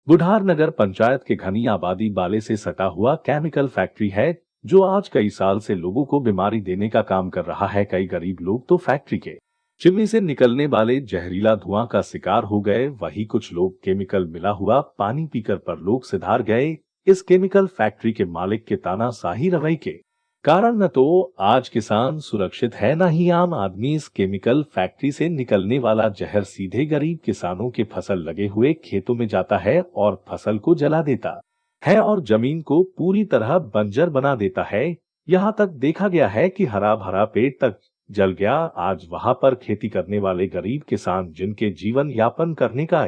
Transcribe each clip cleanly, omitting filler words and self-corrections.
बुढ़ार नगर पंचायत के घनी आबादी वाले से सटा हुआ केमिकल फैक्ट्री है जो आज कई साल से लोगों को बीमारी देने का काम कर रहा है। कई गरीब लोग तो फैक्ट्री के चिमनी से निकलने वाले जहरीला धुआं का शिकार हो गए, वही कुछ लोग केमिकल मिला हुआ पानी पीकर परलोक सिधार गए। इस केमिकल फैक्ट्री के मालिक के तानाशाही रवैये के कारण न तो आज किसान सुरक्षित है, न ही आम आदमी। इस केमिकल फैक्ट्री से निकलने वाला जहर सीधे गरीब किसानों के फसल लगे हुए खेतों में जाता है और फसल को जला देता है और जमीन को पूरी तरह बंजर बना देता है। यहाँ तक देखा गया है कि हरा भरा पेड़ तक जल गया। आज वहां पर खेती करने वाले गरीब किसान, जिनके जीवन यापन करने का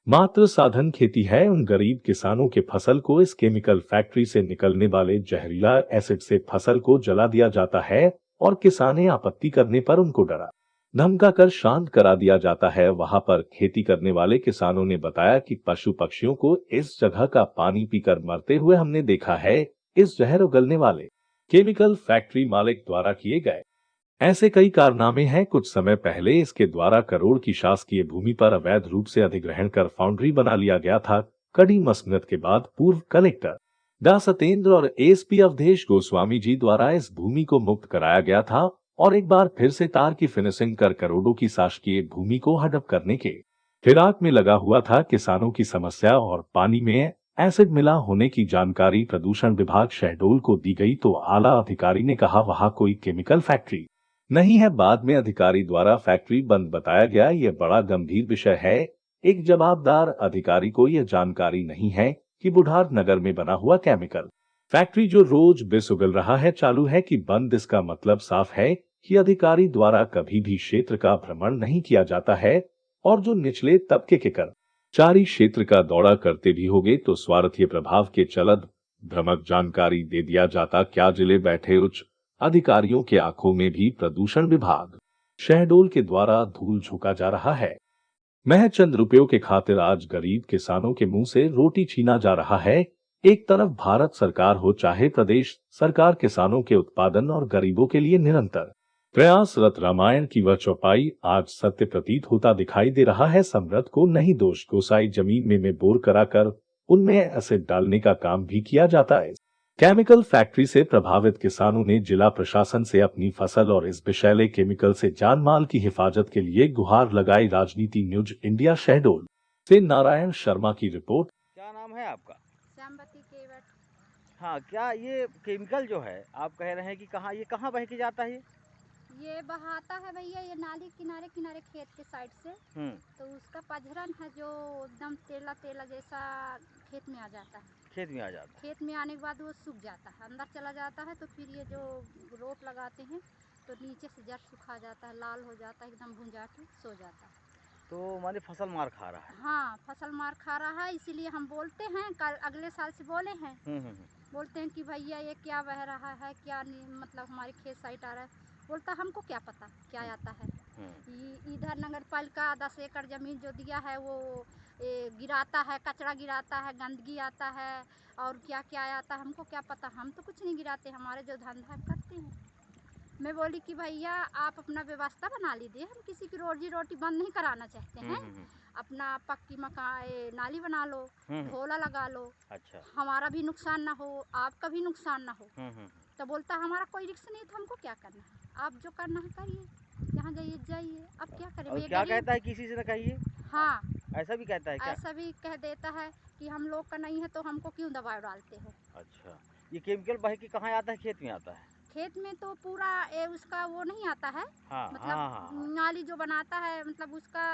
मात्र साधन खेती है, उन गरीब किसानों के फसल को इस केमिकल फैक्ट्री से निकलने वाले जहरीला एसिड से फसल को जला दिया जाता है और किसाने आपत्ति करने पर उनको डरा धमका कर शांत करा दिया जाता है। वहां पर खेती करने वाले किसानों ने बताया कि पशु पक्षियों को इस जगह का पानी पीकर मरते हुए हमने देखा है। इस जहर उगलने वाले केमिकल फैक्ट्री मालिक द्वारा किए गए ऐसे कई कारनामे हैं। कुछ समय पहले इसके द्वारा करोड़ की शासकीय भूमि पर अवैध रूप से अधिग्रहण कर फाउंड्री बना लिया गया था। कड़ी मसनत के बाद पूर्व कलेक्टर डा सतेंद्र और एसपी अवधेश गोस्वामी जी द्वारा इस भूमि को मुक्त कराया गया था और एक बार फिर से तार की फिनिशिंग कर करोड़ों की शासकीय भूमि को हड़प करने के फिराक में लगा हुआ था। किसानों की समस्या और पानी में एसिड मिला होने की जानकारी प्रदूषण विभाग शहडोल को दी गई तो आला अधिकारी ने कहा वहां कोई केमिकल फैक्ट्री नहीं है। बाद में अधिकारी द्वारा फैक्ट्री बंद बताया गया। यह बड़ा गंभीर विषय है। एक जवाबदार अधिकारी को यह जानकारी नहीं है कि बुढ़ार नगर में बना हुआ केमिकल फैक्ट्री जो रोज बिस उगल रहा है चालू है कि बंद। इसका मतलब साफ है कि अधिकारी द्वारा कभी भी क्षेत्र का भ्रमण नहीं किया जाता है और जो निचले तबके के कर्मचारी क्षेत्र का दौरा करते भी होंगे तो स्वार्थीय प्रभाव के चलत भ्रमक जानकारी दे दिया जाता। क्या जिले बैठे उच्च अधिकारियों के आंखों में भी प्रदूषण विभाग शहडोल के द्वारा धूल झोंका जा रहा है। महज चंद रुपयों के खातिर आज गरीब किसानों के मुंह से रोटी छीना जा रहा है। एक तरफ भारत सरकार हो चाहे प्रदेश सरकार किसानों के उत्पादन और गरीबों के लिए निरंतर प्रयासरत। रामायण की वह चौपाई आज सत्य प्रतीत होता दिखाई दे रहा है। समृद्ध को नहीं दोष गोसाई जमीन में बोर कराकर उनमें एसिड डालने का काम भी किया जाता है। केमिकल फैक्ट्री से प्रभावित किसानों ने जिला प्रशासन से अपनी फसल और इस विषैले केमिकल से जान माल की हिफाजत के लिए गुहार लगाई। राजनीति न्यूज इंडिया शहडोल से नारायण शर्मा की रिपोर्ट। क्या नाम है आपका? श्यामवती केवट। हाँ, क्या ये केमिकल जो है आप कह रहे हैं कि कहाँ बह के जाता है? ये बहाता है भैया, ये नाली किनारे किनारे खेत के साइड से। तो उसका पजरन है जो एकदम तेला तेला जैसा खेत में आ जाता है। खेत में आ जाता है। खेत में आने के बाद वो सूख जाता है, अंदर चला जाता है। तो फिर ये जो रोप लगाते हैं तो नीचे से जड़ सुखा जाता है, लाल हो जाता है, एकदम भुंजा के सो जाता है। तो माने फसल मार खा रहा है? हाँ, फसल मार खा रहा है। इसीलिए हम बोलते हैं, कल अगले साल से बोले हैं। बोलते हैं कि भैया ये क्या बह रहा है, क्या नहीं, मतलब हमारे खेत साइड आ रहा है। बोलता हमको क्या पता क्या आता है। इधर नगर पालिका 10 एकड़ ज़मीन जो दिया है वो गिराता है, कचरा गिराता है, गंदगी आता है और क्या क्या आता है, हमको क्या पता। हम तो कुछ नहीं गिराते, हमारे जो धंधा करते हैं। मैं बोली कि भैया आप अपना व्यवस्था बना लीजिए, हम किसी की रोजी रोटी बंद नहीं कराना चाहते हैं। अपना पक्की मकान नाली बना लो, ढोला लगा लो। अच्छा। हमारा भी नुकसान ना हो, आपका भी नुकसान ना हो। तो बोलता हमारा कोई रिस्क नहीं, तो हमको क्या करना है, आप जो करना है करिए, जहाँ जाइए जाइए, अब क्या करें। और क्या कहता है, किसी से न कहिए? हाँ, ऐसा भी कहता है क्या? ऐसा भी कह देता है कि हम लोग का नहीं है तो हमको क्यों दबाव डालते हो। अच्छा, ये केमिकल बह के कहाँ आता है? खेत में आता है? खेत में तो पूरा उसका वो नहीं आता है। हाँ, मतलब हाँ। नाली जो बनाता है, मतलब उसका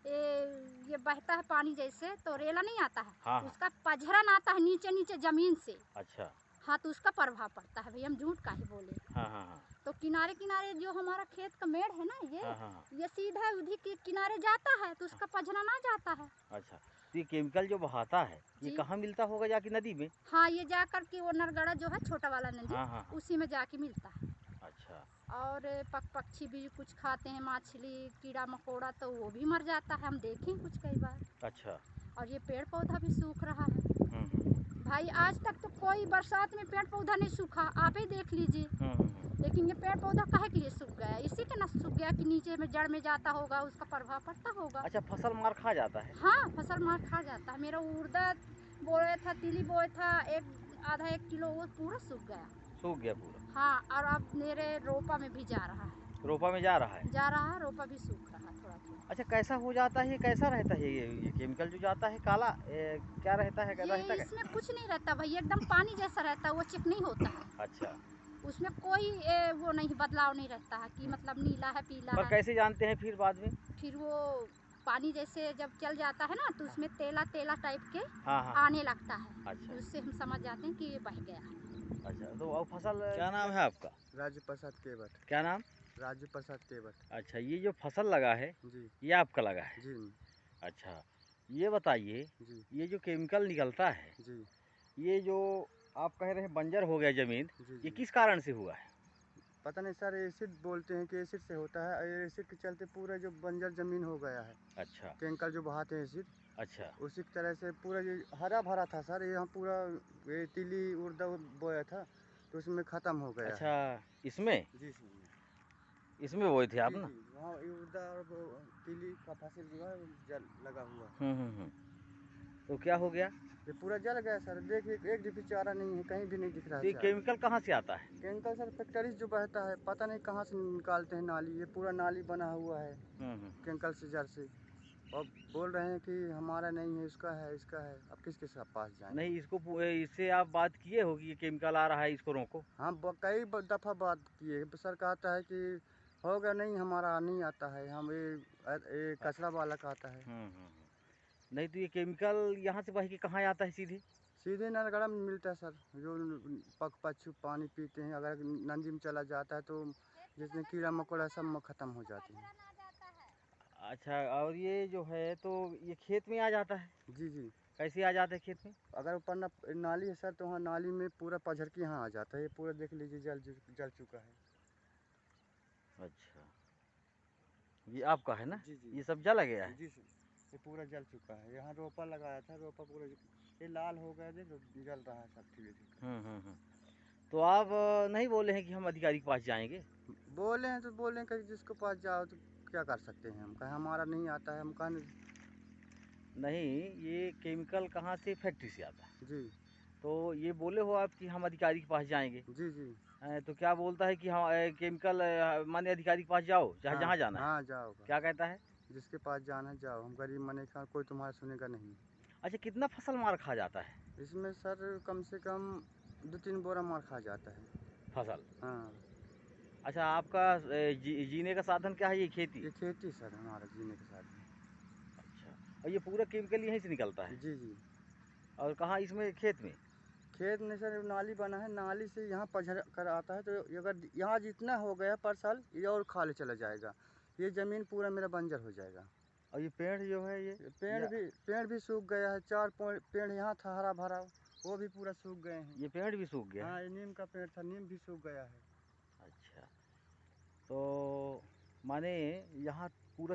ये बहता है पानी जैसे, तो रेला नहीं आता है। हाँ। उसका पझरन आता है नीचे नीचे जमीन से। अच्छा। हाँ, तो उसका प्रभाव पड़ता है भैया, हम झूठ काहे बोले। हाँ। तो किनारे किनारे जो हमारा खेत का मेड़ है ना, हाँ। ये सीधा उधी के किनारे जाता है तो उसका पझरन आ जाता है। अच्छा, तो ये केमिकल जो बहाता है ये कहाँ मिलता होगा? जाके नदी में? हाँ, ये जा कर के वो नरगड़ा जो है छोटा वाला नदी, हाँ। उसी में जाके मिलता है। अच्छा। और पक्षी भी कुछ खाते हैं, मछली कीड़ा मकोड़ा, तो वो भी मर जाता है, हम देखें कुछ कई बार। अच्छा। और ये पेड़ पौधा भी सूख रहा है। भाई आज तक तो कोई बरसात में पेड़ पौधा नहीं सूखा, आप ही देख लीजिए। लेकिन ये पेड़ पौधा काहे के लिए सूख गया, इसी के ना सूख गया कि नीचे में जड़ में जाता होगा, उसका प्रभाव पड़ता होगा। अच्छा, फसल मार खा जाता है? हाँ, फसल मार खा जाता है। मेरा उड़द बोया था, तिली बोया था, आधा 1 किलो, वो पूरा सूख गया। सूख गया पूरा? हाँ, और अब मेरे रोपा में भी जा रहा है। रोपा में जा रहा है? जा रहा है, रोपा भी सूख रहा थोड़ा थोड़ा। अच्छा, कैसा हो जाता है ये, कैसा रहता है ये केमिकल जो जाता है काला, क्या रहता है, ये रहता क्या? इसमें कुछ नहीं रहता भैया, एकदम पानी जैसा रहता है, वो चिकनी होता है। अच्छा। उसमें कोई वो नहीं, बदलाव नहीं रहता है कि मतलब नीला है, पीला पर है। कैसे जानते हैं फिर बाद में? फिर वो पानी जैसे जब चल जाता है ना, तो उसमें तेला तेला टाइप के हाँ, हाँ, आने लगता है। अच्छा। उससे हम समझ जाते हैं कि ये बह गया है। अच्छा, तो अब फसल क्या नाम है आपका? राजू प्रसाद केवट। क्या नाम? राजू प्रसाद केवट। अच्छा, ये जो फसल लगा है, जी ये आपका लगा है? जी अच्छा, ये बताइए, जी ये जो केमिकल निकलता है, जी ये जो आप कह रहे हैं बंजर हो गया ज़मीन, जी ये जी किस कारण से हुआ है? पता नहीं सर, एसिड बोलते हैं कि एसिड से होता है, और एसिड के चलते पूरा जो बंजर ज़मीन हो गया है। अच्छा, केमिकल जो बहाते हैं एसिड, अच्छा, उसी की तरह से पूरा ये हरा भरा था सर, यहाँ पूरा ये तिली उड़द बोया था, तो उसमें ख़त्म हो गया अच्छा, है। इसमें जी इसमें बोए थे आप जी ना? जी, वहाँ ये उड़द और वो तिली का फसल जो है वो जल लगा हुआ है। हुँ। तो क्या हो गया? ये पूरा जल गया सर, देखिए एक भी चारा नहीं है, कहीं भी नहीं दिख रहा तो है ये चारा। केमिकल कहाँ से आता है? केमिकल सर फैक्ट्री जो बहता है, पता नहीं कहाँ से निकालते हैं नाली, ये पूरा नाली बना हुआ है हुँ। केमिकल से, जड़ से। और बोल रहे हैं कि हमारा नहीं है, इसका है, इसका है। अब किसके साथ पास जाएं? नहीं, इससे आप बात किए हो कि ये केमिकल आ रहा है, इसको रोको? हम कई दफ़ा बात किए, सर कहता है कि होगा नहीं, हमारा नहीं आता है, हम ये कचरा वाला का आता है। हुँ। नहीं, तो ये केमिकल यहाँ से बह के कहाँ आता है सीधे? सीधे नलगढ़ा में मिलता है सर, जो पशु पानी पीते हैं, अगर नदी में चला जाता है तो जिसमें कीड़ा मकोड़ा सब ख़त्म हो जाते हैं। अच्छा, और ये जो है तो ये खेत में आ जाता है? जी जी, कैसे आ जाता है खेत में? अगर ऊपर नाली है सर, तो वहाँ नाली में पूरा पझर के यहाँ आ जाता है, ये पूरा देख लीजिए जल चुका है। अच्छा, ये आपका है ना? जी जी ये सब जला गया है? जी सर, ये पूरा जल चुका है। यहाँ रोपा लगाया था, रोपा पूरा ये लाल हो गया, देखो जल रहा है सब धीरे धीरे। हुँ। तो आप नहीं बोले हैं कि हम अधिकारी के पास जाएँगे? बोले हैं तो बोले हैं कि जिसको पास जाओ तो क्या कर सकते हैं हम, कहें हमारा नहीं आता है, हम कहें। नहीं, ये केमिकल कहाँ से, फैक्ट्री से आता है। जी तो ये बोले हो आप कि हम अधिकारी के पास जाएँगे। जी जी, तो क्या बोलता है कि हाँ केमिकल माने अधिकारी के पास जाओ, चाहे हाँ जहाँ जाना है। हाँ, जाओगा, क्या कहता है? जिसके पास जाना है जाओ, हम गरीब मने का कोई तुम्हारा सुनेगा नहीं। अच्छा, कितना फसल मार खा जाता है इसमें सर कम से कम 2-3 बोरा मार खा जाता है। फसल? हाँ, अच्छा, आपका जीने का साधन क्या है, ये खेती? ये खेती सर हमारा जीने के साथ में। अच्छा, और ये पूरा केमिकल यहीं से निकलता है? जी जी, और कहाँ, इसमें खेत में? खेत में सर नाली बना है, नाली से यहाँ पझर कर आता है, तो अगर यहाँ जितना हो गया पर साल, ये और खाली चला जाएगा, ये ज़मीन पूरा मेरा बंजर हो जाएगा। और ये पेड़ जो है ये या पेड़ भी सूख गया है, 4 पेड़ यहाँ था हरा भरा, वो भी पूरा सूख गए हैं। ये पेड़ भी सूख गया हाँ, है? ये नीम का पेड़ था, नीम भी सूख गया है। अच्छा, तो माने यहाँ पूरा